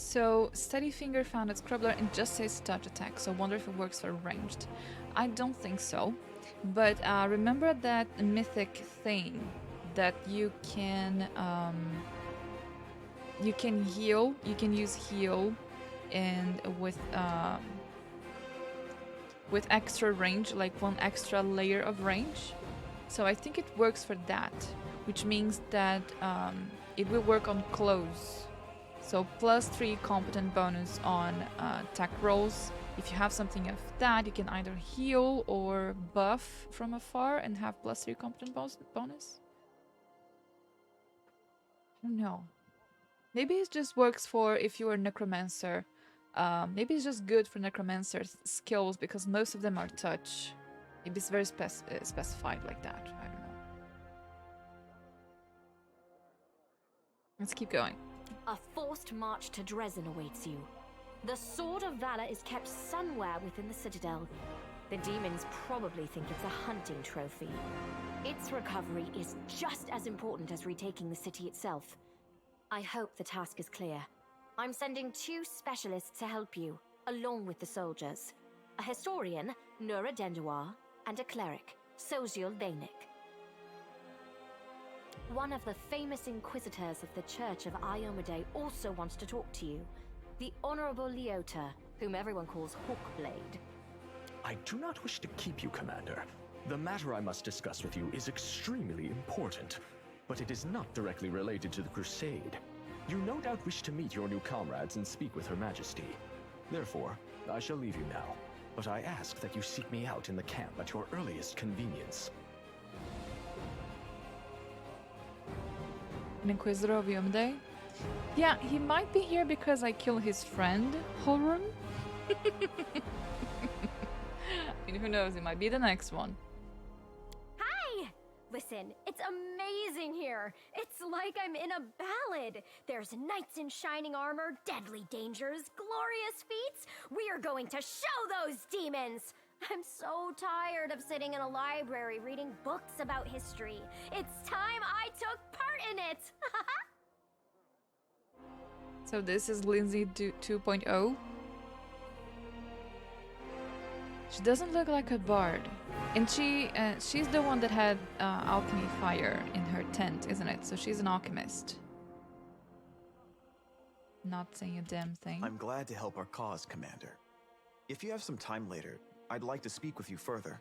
So, Steady Finger found its Scrubbler and just says touch attack, so wonder if it works for ranged. I don't think so. But remember that mythic thing that you can heal. You can use heal, and with extra range, like one extra layer of range. So I think it works for that, which means that it will work on close. So +3 competent bonus on attack rolls. If you have something of that, you can either heal or buff from afar and have +3 competent bonus. I don't know. Maybe it just works for if you're a necromancer. Maybe it's just good for necromancer skills because most of them are touch. Maybe it's very specified like that. I don't know. Let's keep going. A forced march to Dresden awaits you. The Sword of Valor is kept somewhere within the Citadel. The demons probably think it's a hunting trophy. Its recovery is just as important as retaking the city itself. I hope the task is clear. I'm sending 2 specialists to help you, along with the soldiers. A historian, Nura Denduar, and a cleric, Soziel Danik. One of the famous inquisitors of the Church of Iomade also wants to talk to you. The Honorable Leota, whom everyone calls Hawkblade. I do not wish to keep you, Commander. The matter I must discuss with you is extremely important, but it is not directly related to the Crusade. You no doubt wish to meet your new comrades and speak with Her Majesty. Therefore, I shall leave you now, but I ask that you seek me out in the camp at your earliest convenience. An Inquisitor of Yomde? Yeah, he might be here because I killed his friend, Horun. I mean, who knows, it might be the next one. Hi! Listen, it's amazing here. It's like I'm in a ballad. There's knights in shining armor, deadly dangers, glorious feats. We are going to show those demons! I'm so tired of sitting in a library reading books about history. It's time I took part in it! So this is Lindsay 2.0. She doesn't look like a bard. And she's the one that had alchemy fire in her tent, isn't it? So she's an alchemist. Not saying a damn thing. I'm glad to help our cause, Commander. If you have some time later, I'd like to speak with you further.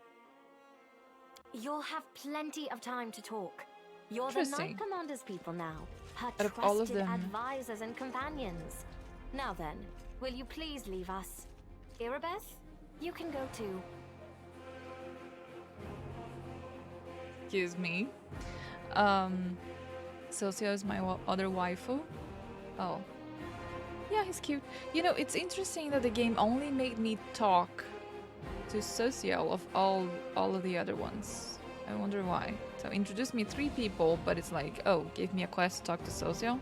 You'll have plenty of time to talk. You're the Knight Commander's people now, her Out of all of trusted them. advisors and companions. Now then, will you please leave us? Irabeth, you can go too. Excuse me. Socio is my other waifu. Oh. Yeah, he's cute. You know, it's interesting that the game only made me talk to Socio of all of the other ones. I wonder why. So introduced me 3 people, but it's like, oh, gave me a quest to talk to Socio.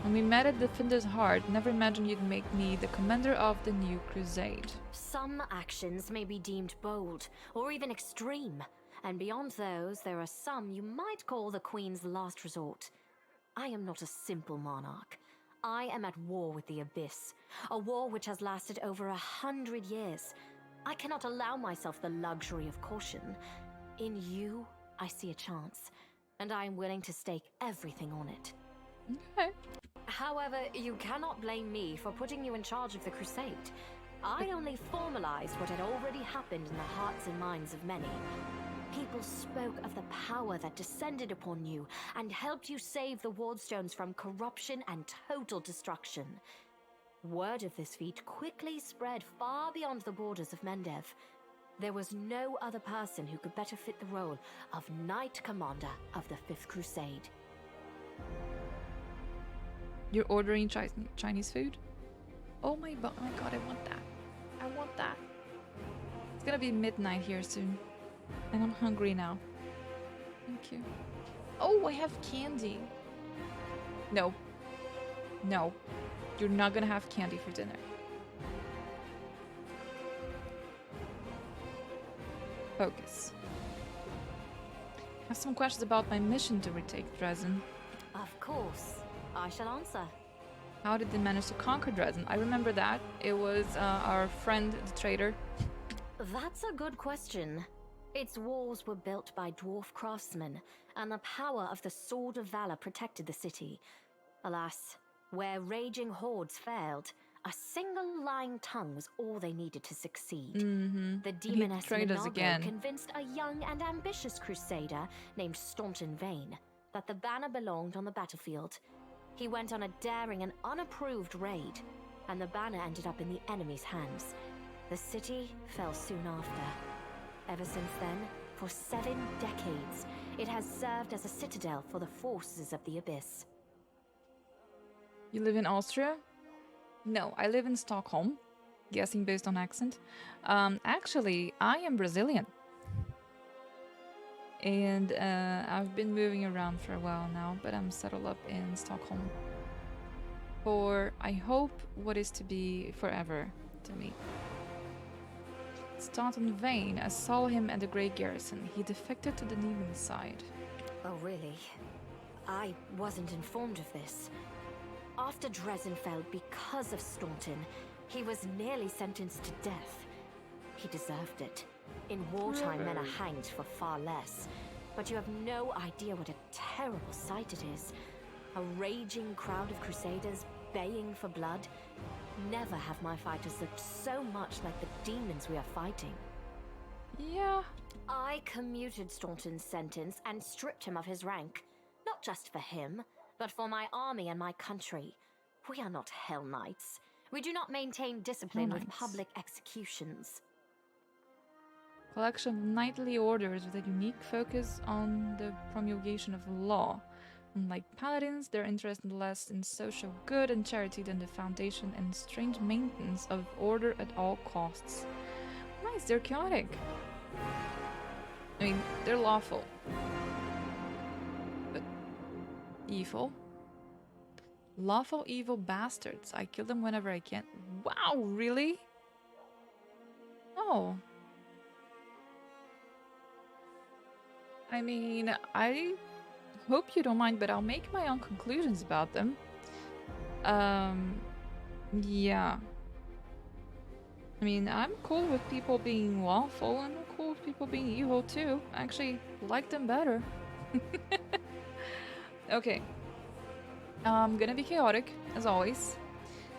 When we met at Defender's Heart, never imagined you'd make me the commander of the new crusade. Some actions may be deemed bold, or even extreme, and beyond those, there are some you might call the Queen's last resort. I am not a simple monarch. I am at war with the Abyss, a war which has lasted over 100 years. I cannot allow myself the luxury of caution. In you, I see a chance, and I am willing to stake everything on it. Okay. However, you cannot blame me for putting you in charge of the crusade. I only formalized what had already happened in the hearts and minds of many. People spoke of the power that descended upon you and helped you save the Wardstones from corruption and total destruction. Word of this feat quickly spread far beyond the borders of Mendev. There was no other person who could better fit the role of Knight Commander of the Fifth Crusade. You're ordering Chinese food? Oh my god, I want that. I want that. It's gonna be midnight here soon. And I'm hungry now. Thank you. Oh, I have candy. No. No. You're not gonna have candy for dinner. Focus. I have some questions about my mission to retake Dresden. Of course. I shall answer. How did they manage to conquer Dresden? I remember that. It was our friend, the trader. That's a good question. Its walls were built by dwarf craftsmen, and the power of the Sword of Valor protected the city. Alas, where raging hordes failed, a single lying tongue was all they needed to succeed. The demoness betrayed us Minago again. convinced a young and ambitious crusader named Staunton Vane that the banner belonged on the battlefield. He went on a daring and unapproved raid, and the banner ended up in the enemy's hands. The city fell soon after. Ever since then, for 7 decades, it has served as a citadel for the forces of the Abyss. You live in Austria? No, I live in Stockholm. Guessing based on accent. Actually, I am Brazilian. And I've been moving around for a while now, but I'm settled up in Stockholm. For, I hope, what is to be forever to me. Staunton Vane, I saw him at the Grey Garrison. He defected to the demon side. Oh, really? I wasn't informed of this. After Dresden fell because of Staunton, he was nearly sentenced to death. He deserved it. In wartime, men are hanged for far less. But you have no idea what a terrible sight it is. A raging crowd of crusaders baying for blood. Never have my fighters looked so much like the demons we are fighting. Yeah. I commuted Staunton's sentence and stripped him of his rank. Not just for him, but for my army and my country. We are not Hell Knights. We do not maintain discipline with public executions. Collection of knightly orders with a unique focus on the promulgation of law. Unlike paladins, they're interested less in social good and charity than the foundation and strange maintenance of order at all costs. Nice, they're chaotic. I mean, they're lawful. But evil. Lawful evil bastards. I kill them whenever I can. Wow, really? Oh. I mean, I hope you don't mind, but I'll make my own conclusions about them. Yeah. I mean, I'm cool with people being lawful, and I'm cool with people being evil too. I actually like them better. Okay. I'm gonna be chaotic, as always.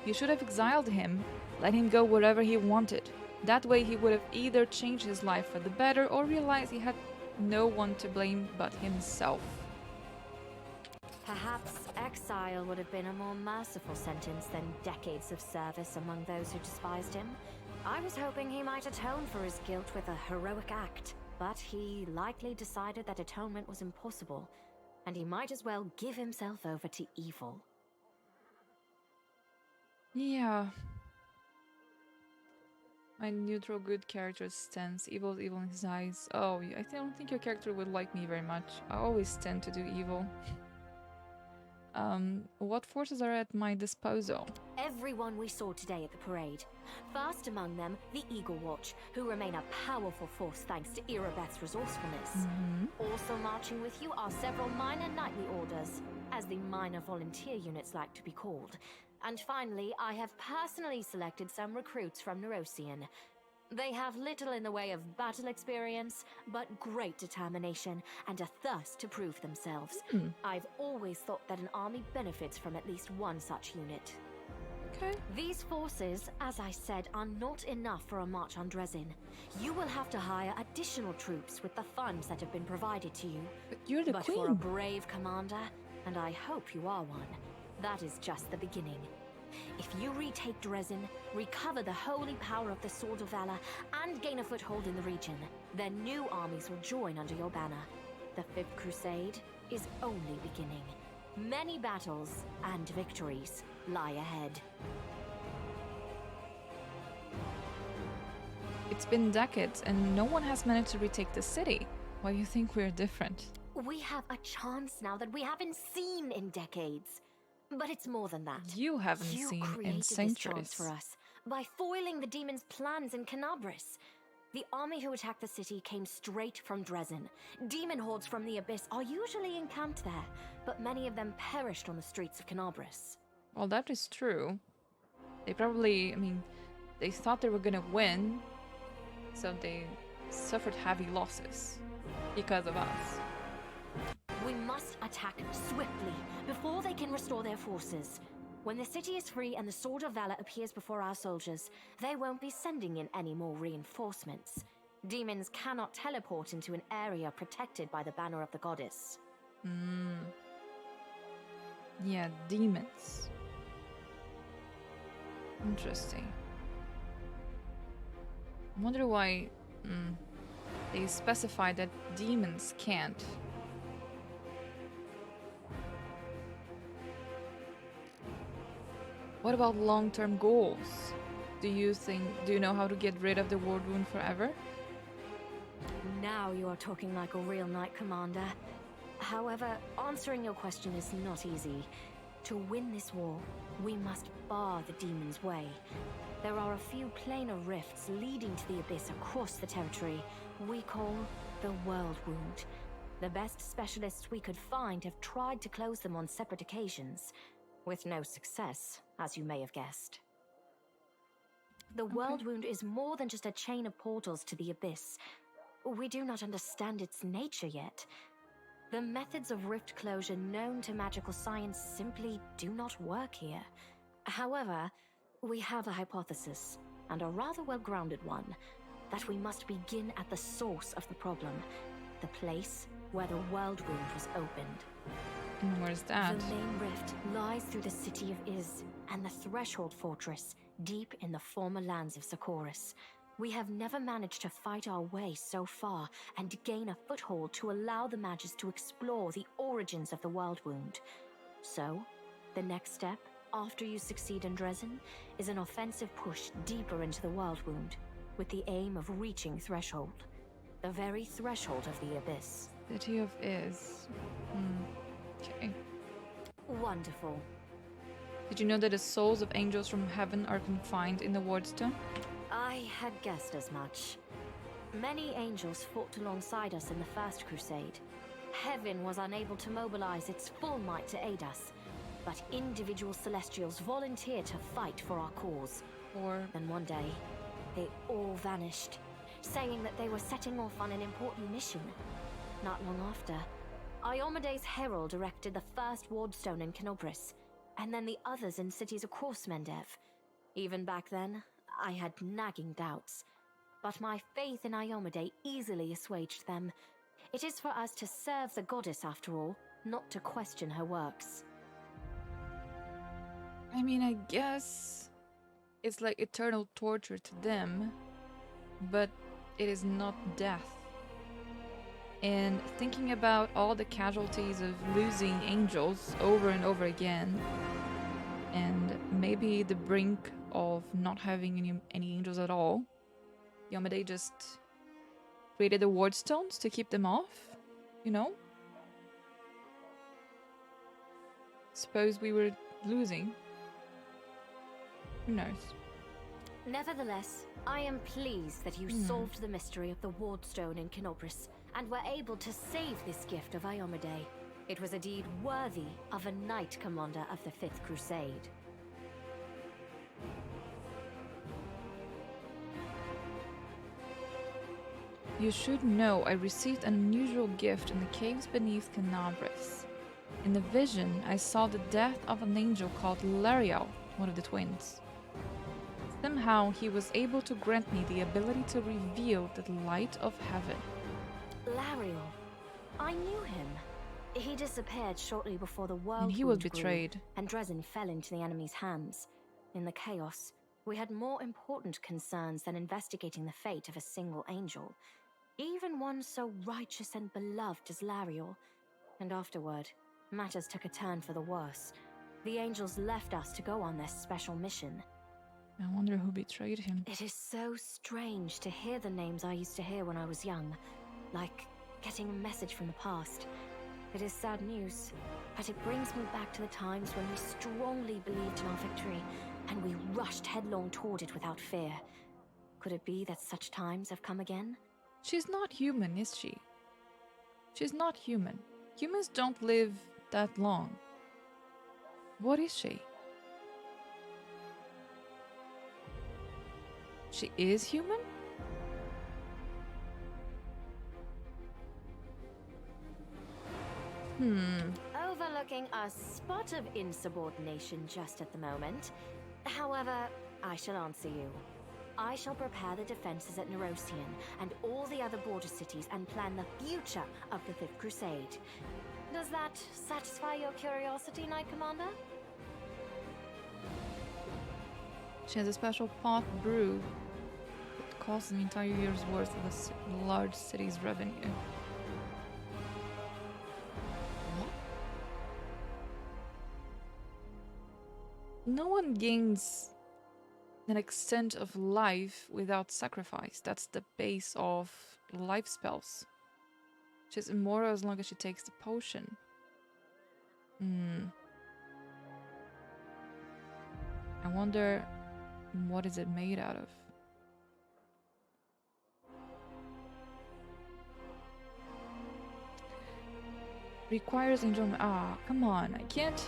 You should have exiled him, let him go wherever he wanted. That way he would have either changed his life for the better or realized he had no one to blame but himself. Perhaps exile would have been a more merciful sentence than decades of service among those who despised him. I was hoping he might atone for his guilt with a heroic act, but he likely decided that atonement was impossible, and he might as well give himself over to evil. Yeah. My neutral good character stance. Evil is evil in his eyes. Oh, I don't think your character would like me very much. I always tend to do evil. What forces are at my disposal? Everyone we saw today at the parade. First among them, the Eagle Watch, who remain a powerful force thanks to Irabeth's resourcefulness. Also marching with you are several minor knightly orders, as the minor volunteer units like to be called. And finally, I have personally selected some recruits from Neurosian. They have little in the way of battle experience, but great determination and a thirst to prove themselves. I've always thought that an army benefits from at least one such unit. Okay. These forces, as I said, are not enough for a march on Dresden. You will have to hire additional troops with the funds that have been provided to you. But you're the queen. For a brave commander, and I hope you are one, that is just the beginning. If you retake Dresden, recover the holy power of the Sword of Valor, and gain a foothold in the region, then new armies will join under your banner. The Fifth Crusade is only beginning. Many battles and victories lie ahead. It's been decades and no one has managed to retake the city. Why do you think we're different? We have a chance now that we haven't seen in decades. But it's more than that. You haven't seen in created this chance centuries. for us by foiling the demon's plans in Canabris. The army who attacked the city came straight from Dresden. Demon hordes from the Abyss are usually encamped there, but many of them perished on the streets of Canabris. Well, that is true. They probably, I mean, they thought they were gonna win, so they suffered heavy losses because of us. We must attack swiftly before they can restore their forces. When the city is free and the Sword of Valor appears before our soldiers, they won't be sending in any more reinforcements. Demons cannot teleport into an area protected by the banner of the goddess. Yeah, demons. Interesting. I wonder why they specify that demons can't. What about long-term goals? Do you know how to get rid of the Ward Wound forever? Now you are talking like a real knight commander. However, answering your question is not easy. To win this war, we must bar the demon's way. There are a few planar rifts leading to the Abyss across the territory we call the World Wound. The best specialists we could find have tried to close them on separate occasions, with no success, as you may have guessed. The World Wound is more than just a chain of portals to the Abyss. We do not understand its nature yet. The methods of rift closure known to magical science simply do not work here. However, we have a hypothesis, and a rather well-grounded one, that we must begin at the source of the problem, the place where the World Wound was opened. And where's that? The main rift lies through the city of Iz and the Threshold Fortress, deep in the former lands of Socorus. We have never managed to fight our way so far and gain a foothold to allow the mages to explore the origins of the World Wound. So, the next step, after you succeed in Dresden, is an offensive push deeper into the World Wound, with the aim of reaching Threshold, the very threshold of the Abyss. City of Iz. Okay. Wonderful. Did you know that the souls of angels from heaven are confined in the Wardstone? I had guessed as much. Many angels fought alongside us in the First Crusade. Heaven was unable to mobilize its full might to aid us, but individual celestials volunteered to fight for our cause. Then one day, they all vanished, saying that they were setting off on an important mission. Not long after, Iomede's herald erected the first wardstone in Canobris, and then the others in cities across Mendev. Even back then, I had nagging doubts, but my faith in Iomede easily assuaged them. It is for us to serve the goddess after all, not to question her works. I mean, I guess it's like eternal torture to them, but it is not death. And thinking about all the casualties of losing angels over and over again, and maybe the brink of not having any angels at all, Yamade just created the wardstones to keep them off, you know? Suppose we were losing. Who knows? Nevertheless, I am pleased that you solved the mystery of the wardstone in Canobris and were able to save this gift of Iomede. It was a deed worthy of a knight commander of the Fifth Crusade. You should know I received an unusual gift in the caves beneath Canabris. In the vision, I saw the death of an angel called Lariel, one of the twins. Somehow, he was able to grant me the ability to reveal the light of heaven. Lariel. I knew him. He disappeared shortly before the world And he was wound grew, betrayed. and Dresden fell into the enemy's hands. In the chaos, we had more important concerns than investigating the fate of a single angel. Even one so righteous and beloved as Lariel. And afterward, matters took a turn for the worse. The angels left us to go on their special mission. I wonder who betrayed him. It is so strange to hear the names I used to hear when I was young, like getting a message from the past. It is sad news, but it brings me back to the times when we strongly believed in our victory, and we rushed headlong toward it without fear. Could it be that such times have come again? She's not human, is she? She's not human. Humans don't live that long. What is she? She is human? Overlooking a spot of insubordination just at the moment. However, I shall answer you. I shall prepare the defenses at Nerosian and all the other border cities and plan the future of the Fifth Crusade. Does that satisfy your curiosity, Knight Commander? She has a special pot brew that costs an entire year's worth of the large city's revenue. What? No one gains an extent of life without sacrifice. That's the base of life spells. She's immortal as long as she takes the potion. I wonder, what is it made out of? Requires enjoyment. Ah, come on, I can't.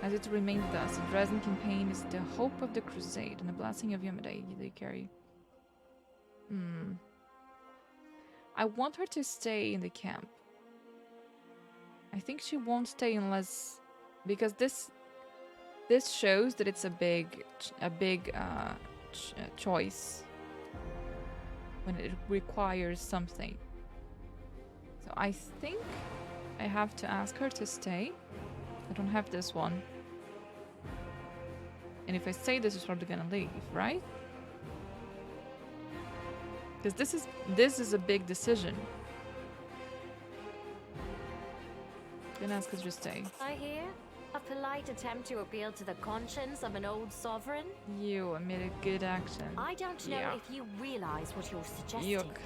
As it remains thus, the Dresden campaign is the hope of the crusade and the blessing of Yamada they carry. I want her to stay in the camp. I think she won't stay unless, because this shows that it's a big choice when it requires something. So I think I have to ask her to stay. I don't have this one. And if I say this, she's probably gonna leave, right? Because this is a big decision. I'm gonna ask her to stay. I hear a polite attempt to appeal to the conscience of an old sovereign. You made a good action. I don't know Yeah. if you realize what you're suggesting. Yuck.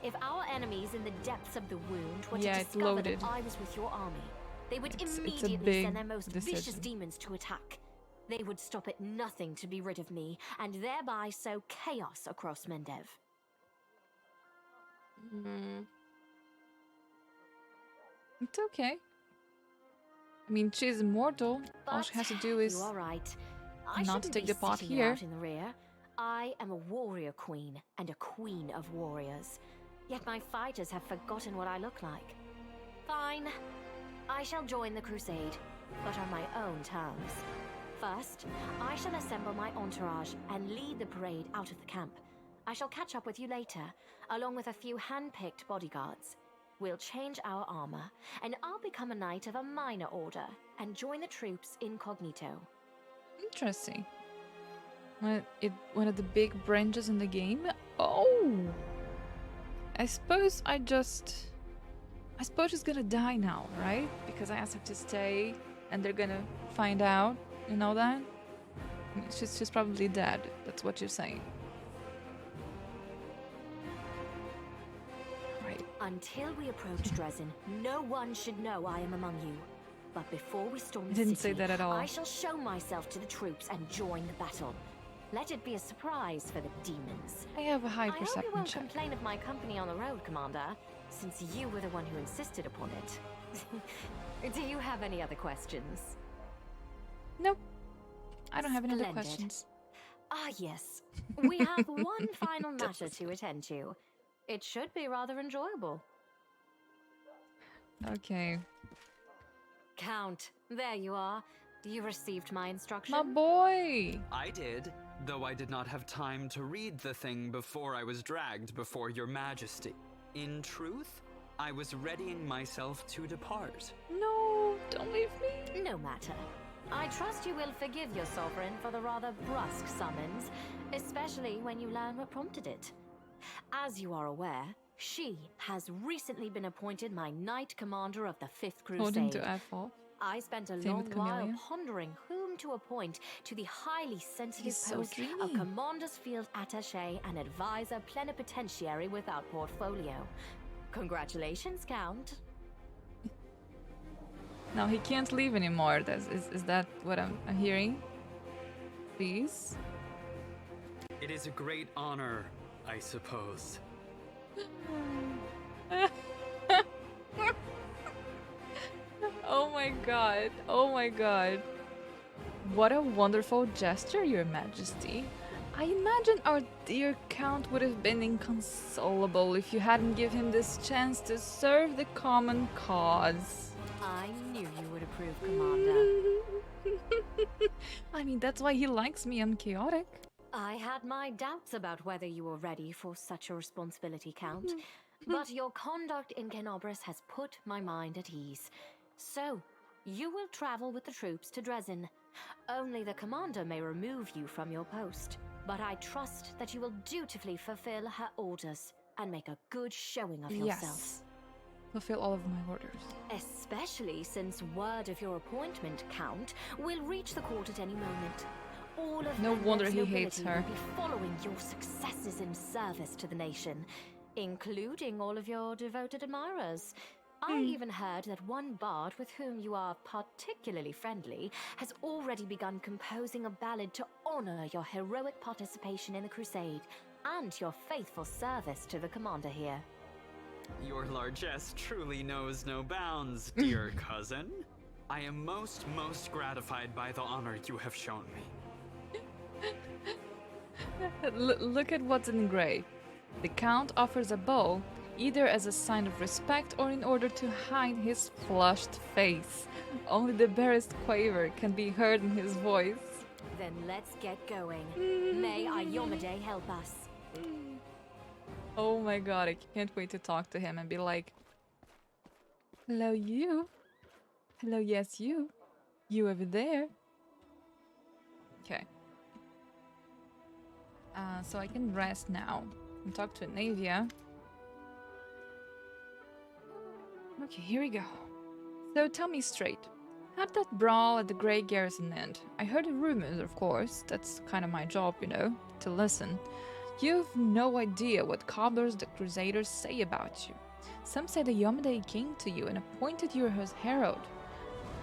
If our enemies in the depths of the wound were Yeah, to it's discover loaded. that I was with your army, they would It's a immediately big send their most vicious decision. demons to attack. They would stop at nothing to be rid of me, and thereby sow chaos across Mendev. It's okay. I mean, she's immortal. All But she has to do is you are right. I not shouldn't take be the pot sitting here. out in the rear. I am a warrior queen and a queen of warriors. Yet my fighters have forgotten what I look like. Fine. I shall join the crusade, but on my own terms. First, I shall assemble my entourage and lead the parade out of the camp. I shall catch up with you later, along with a few hand-picked bodyguards. We'll change our armor, and I'll become a knight of a minor order and join the troops incognito. interesting. One of the big branches in the game. Oh, I suppose she's gonna die now, right? Because I asked her to stay, and they're gonna find out and all that. She's probably dead. That's what you're saying. Right. Until we approach Dresden, no one should know I am among you. But before we storm the Didn't city, say that at all. I shall show myself to the troops and join the battle. Let it be a surprise for the demons. I have a high I hope you perception won't check. complain of my company on the road, Commander, since you were the one who insisted upon it. Do you have any other questions? Nope. I don't have any other Splendid. questions. Ah, yes. We have one final matter to attend to. It should be rather enjoyable. Okay. Count, there you are. You received my instruction. My boy! I did, though I did not have time to read the thing before I was dragged before your majesty. In truth, I was readying myself to depart. No, don't leave me. No matter. I trust you will forgive your sovereign for the rather brusque summons, especially when you learn what prompted it. As you are aware, she has recently been appointed my Knight Commander of the Fifth Holding Crusade. to F4. I spent a Same long with while Camellia. pondering whom to appoint to the highly sensitive He's so post of dreamy. Commander's Field Attaché and Advisor Plenipotentiary without portfolio. Congratulations, Count. No, he can't leave anymore. Is that what I'm hearing? Please? It is a great honor, I suppose. Oh my god. Oh my god. What a wonderful gesture, Your Majesty. I imagine our dear Count would have been inconsolable if you hadn't given him this chance to serve the common cause. I knew you would approve, Commander. I mean, that's why he likes me. I'm chaotic. I had my doubts about whether you were ready for such a responsibility, Count, but your conduct in Kenobris has put my mind at ease. So, you will travel with the troops to Dresden. Only the commander may remove you from your post, but I trust that you will dutifully fulfill her orders and make a good showing of yourself. Yes. Fulfill all of my orders. Especially since word of your appointment, Count, will reach the court at any moment. All of No Mendel's wonder he hates nobility her. will be following your successes in service to the nation, including all of your devoted admirers. I even heard that one bard with whom you are particularly friendly has already begun composing a ballad to honor your heroic participation in the crusade and your faithful service to the commander here. Your largesse truly knows no bounds, dear cousin. I am most gratified by the honor you have shown me. Look at what's engraved. The Count offers a bow, either as a sign of respect or in order to hide his flushed face. Only the barest quaver can be heard in his voice. Then let's get going. May Ayomade help us. Oh my god, I can't wait to talk to him and be like, hello you. Hello, yes you. You over there. Okay. So I can rest now and talk to Navia. Okay, here we go. So tell me straight, how did that brawl at the Grey Garrison end? I heard the rumors, of course. That's kind of my job, you know, to listen. You've no idea what cobblers the Crusaders say about you. Some say the Yomade came to you and appointed you as herald.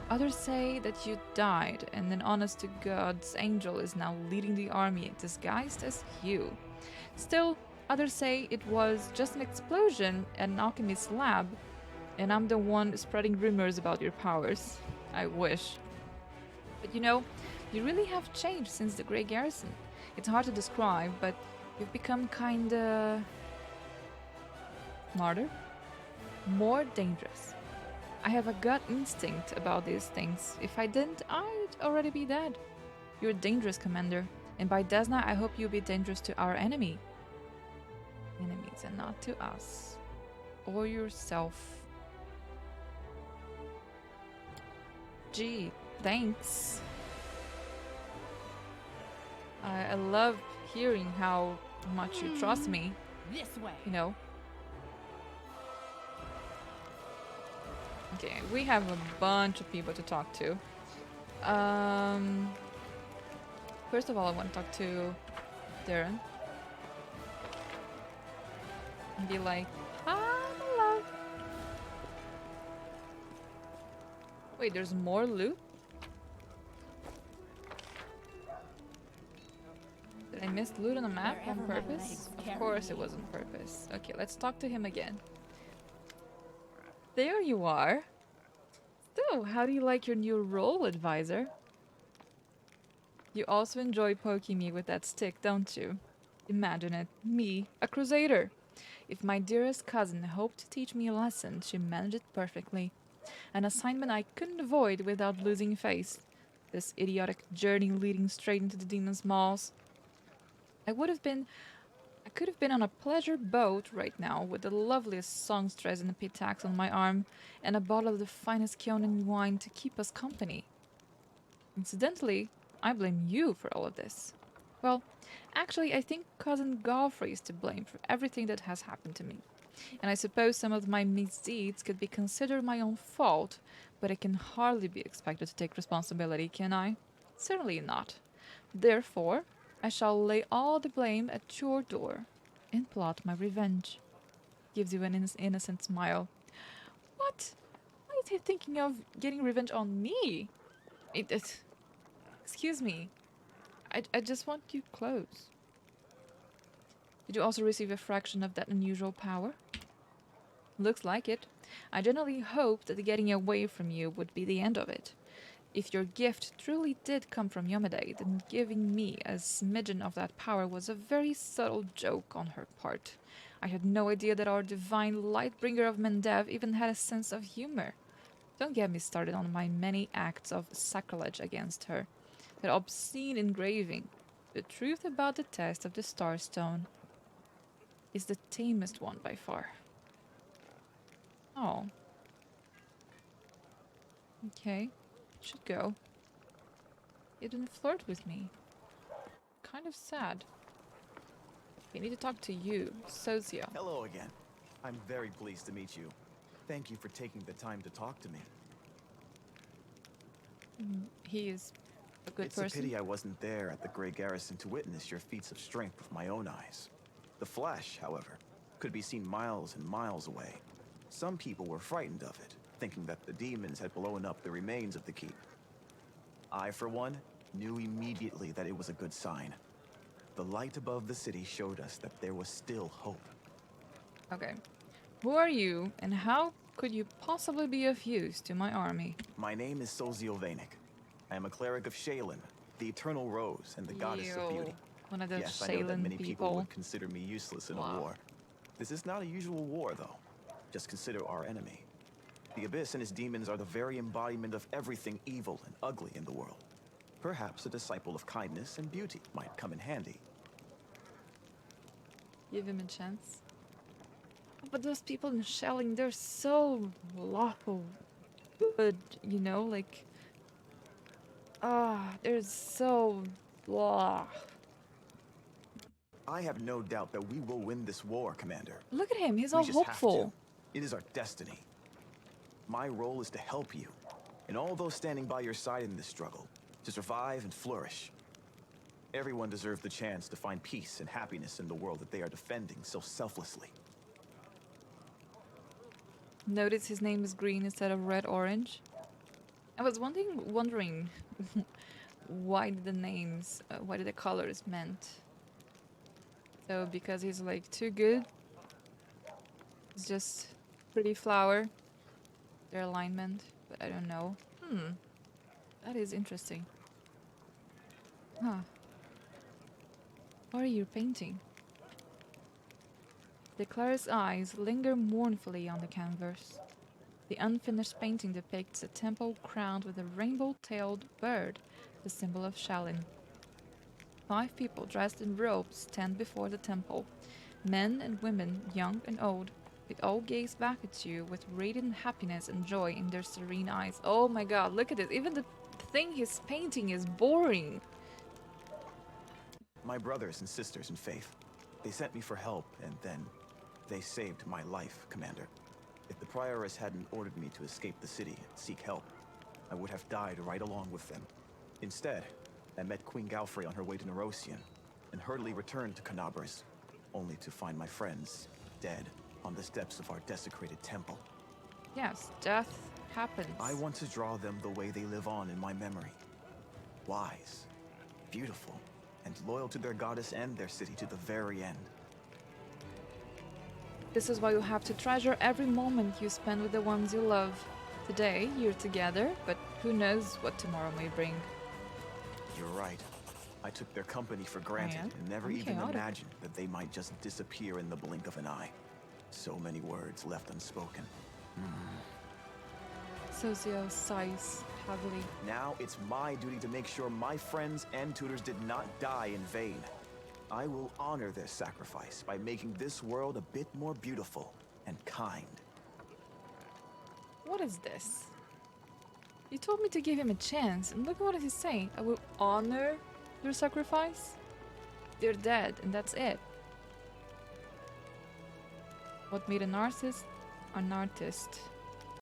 Others say that you died and an honest-to-God's angel is now leading the army disguised as you. Still, others say it was just an explosion at an alchemist's lab, and I'm the one spreading rumors about your powers. I wish. But you know, you really have changed since the Grey Garrison. It's hard to describe, but you've become kinda... smarter? More dangerous. I have a gut instinct about these things. If I didn't, I'd already be dead. You're dangerous, Commander. And by Desna, I hope you'll be dangerous to our enemy. Enemies, and not to us. Or yourself. Gee, thanks. I love hearing how much you trust me. This way. You know. Okay, we have a bunch of people to talk to. First of all, I want to talk to Darren. And be like, hello. Wait, there's more loot? Did I miss loot on the map on Wherever my purpose? legs Of carry course it me. was on purpose. Okay, let's talk to him again. There you are. So, how do you like your new role, advisor? You also enjoy poking me with that stick, don't you? Imagine it, me, a crusader. If my dearest cousin hoped to teach me a lesson, she managed it perfectly. An assignment I couldn't avoid without losing face. This idiotic journey leading straight into the demon's maws. I could have been on a pleasure boat right now with the loveliest songstress and pitax on my arm and a bottle of the finest Keonan wine to keep us company. Incidentally, I blame you for all of this. Well, actually, I think Cousin Godfrey is to blame for everything that has happened to me. And I suppose some of my misdeeds could be considered my own fault, but I can hardly be expected to take responsibility, can I? Certainly not. Therefore, I shall lay all the blame at your door and plot my revenge. Gives you an innocent smile. What? Why is he thinking of getting revenge on me? Excuse me. I just want your clothes. Did you also receive a fraction of that unusual power? Looks like it. I generally hoped that getting away from you would be the end of it. If your gift truly did come from Yomade, then giving me a smidgen of that power was a very subtle joke on her part. I had no idea that our divine Lightbringer of Mendev even had a sense of humor. Don't get me started on my many acts of sacrilege against her. That obscene engraving. The truth about the test of the Starstone is the tamest one by far. Oh. Okay. Should go. You didn't flirt with me. Kind of sad. We need to talk to you, Socio. Hello again. I'm very pleased to meet you. Thank you for taking the time to talk to me. He is a good It's person. a pity I wasn't there at the Grey Garrison to witness your feats of strength with my own eyes. The Flash, however, could be seen miles and miles away. Some people were frightened of it, thinking that the demons had blown up the remains of the keep. I, for one, knew immediately that it was a good sign. The light above the city showed us that there was still hope. Okay. Who are you, and how could you possibly be of use to my army? My name is Socio Vanek. I am a cleric of Shaylin, the Eternal Rose and the Goddess of Beauty. One of those Yes, I know that Shaylin many people people. would consider me useless in a Wow. war. This is not a usual war, though. Just consider our enemy. The Abyss and his demons are the very embodiment of everything evil and ugly in the world. Perhaps a disciple of kindness and beauty might come in handy. Give him a chance. But those people in Shelling, they're so lawful good, you know, like... they're so... blah. I have no doubt that we will win this war, Commander. Look at him, he's We all just hopeful. have to. It is our destiny. My role is to help you, and all those standing by your side in this struggle, to survive and flourish. Everyone deserves the chance to find peace and happiness in the world that they are defending so selflessly. Notice his name is green instead of red-orange. I was wondering why the names, why the colors meant. So because he's like too good, it's just pretty flower, their alignment, but I don't know. That is interesting. Huh. What are you painting? The Clara's eyes linger mournfully on the canvas. The unfinished painting depicts a temple crowned with a rainbow-tailed bird, the symbol of Shalin. 5 people dressed in robes stand before the temple. Men and women, young and old. They all gaze back at you with radiant happiness and joy in their serene eyes. Oh my god, look at this. Even the thing he's painting is boring. My brothers and sisters in faith, they sent me for help, and then they saved my life, Commander. If the Prioress hadn't ordered me to escape the city and seek help, I would have died right along with them. Instead, I met Queen Galfrey on her way to Nerosian, and hurriedly returned to Canabras, only to find my friends dead on the steps of our desecrated temple. Yes, death happens. I want to draw them the way they live on in my memory. Wise, beautiful, and loyal to their goddess and their city to the very end. This is why you have to treasure every moment you spend with the ones you love. Today, you're together, but who knows what tomorrow may bring. You're right. I took their company for granted and never I'm even chaotic. imagined that they might just disappear in the blink of an eye. So many words left unspoken. Socio sighs heavily. Now it's my duty to make sure my friends and tutors did not die in vain. I will honor their sacrifice by making this world a bit more beautiful and kind. What is this? You told me to give him a chance, and look what he's saying. I will honor your sacrifice? They're dead, and that's it. What made an artist? An artist.